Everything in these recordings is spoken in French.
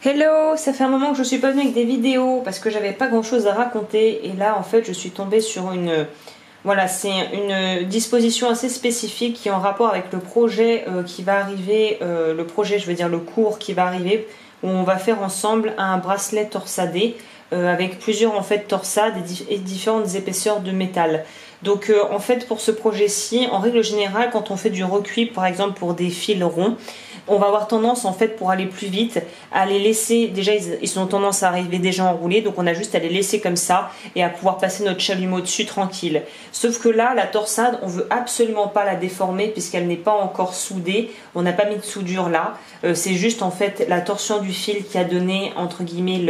Hello, ça fait un moment que je suis pas venue avec des vidéos parce que j'avais pas grand chose à raconter et là en fait je suis tombée sur voilà, c'est une disposition assez spécifique qui est en rapport avec le projet qui va arriver, le projet je veux dire le cours qui va arriver où on va faire ensemble un bracelet torsadé avec plusieurs en fait torsades et différentes épaisseurs de métal. Donc en fait pour ce projet-ci, en règle générale quand on fait du recuit par exemple pour des fils ronds, on va avoir tendance en fait pour aller plus vite à les laisser, déjà ils ont tendance à arriver déjà enroulés, donc on a juste à les laisser comme ça et à pouvoir passer notre chalumeau dessus tranquille. Sauf que là la torsade on veut absolument pas la déformer puisqu'elle n'est pas encore soudée, on n'a pas mis de soudure là, c'est juste en fait la torsion du fil qui a donné entre guillemets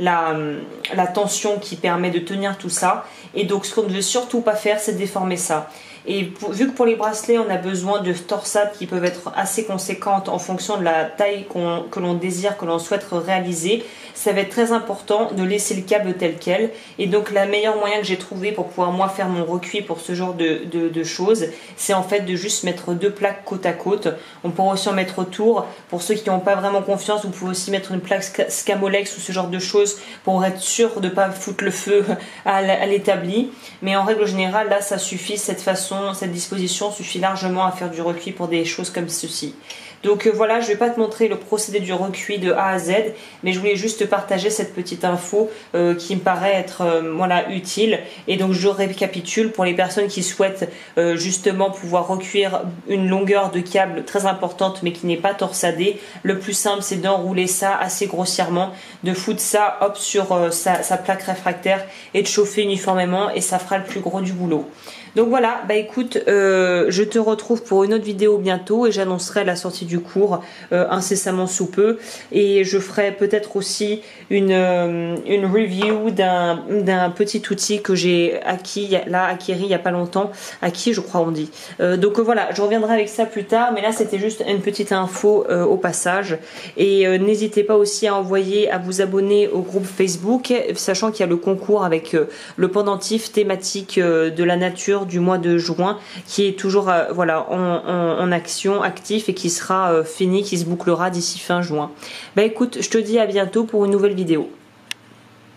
la tension qui permet de tenir tout ça, et donc ce qu'on ne veut surtout pas faire c'est déformer ça. Et vu que pour les bracelets on a besoin de torsades qui peuvent être assez conséquentes en fonction de la taille que l'on désire, que l'on souhaite réaliser, ça va être très important de laisser le câble tel quel. Et donc le meilleur moyen que j'ai trouvé pour pouvoir moi faire mon recuit pour ce genre de choses, c'est en fait de juste mettre deux plaques côte à côte. On pourra aussi en mettre autour. Pour ceux qui n'ont pas vraiment confiance, vous pouvez aussi mettre une plaque Scamolex ou ce genre de choses pour être sûr de ne pas foutre le feu à l'établi. Mais en règle générale là ça suffit, cette disposition suffit largement à faire du recuit pour des choses comme ceci. Donc voilà, je ne vais pas te montrer le procédé du recuit de A à Z, mais je voulais juste te partager cette petite info qui me paraît être voilà, utile. Et donc je récapitule pour les personnes qui souhaitent justement pouvoir recuire une longueur de câble très importante mais qui n'est pas torsadée. Le plus simple c'est d'enrouler ça assez grossièrement, de foutre ça hop sur sa plaque réfractaire et de chauffer uniformément et ça fera le plus gros du boulot. Donc voilà, bah écoute, je te retrouve pour une autre vidéo bientôt et j'annoncerai la sortie du cours incessamment sous peu, et je ferai peut-être aussi une review d'un petit outil que j'ai acquis il y a pas longtemps, acquis je crois on dit. Donc voilà, je reviendrai avec ça plus tard, mais là c'était juste une petite info au passage, et n'hésitez pas aussi à vous abonner au groupe Facebook, sachant qu'il y a le concours avec le pendentif thématique de la nature du mois de juin qui est toujours voilà, en action, actif, et qui sera fini, qui se bouclera d'ici fin juin. Bah écoute, je te dis à bientôt pour une nouvelle vidéo.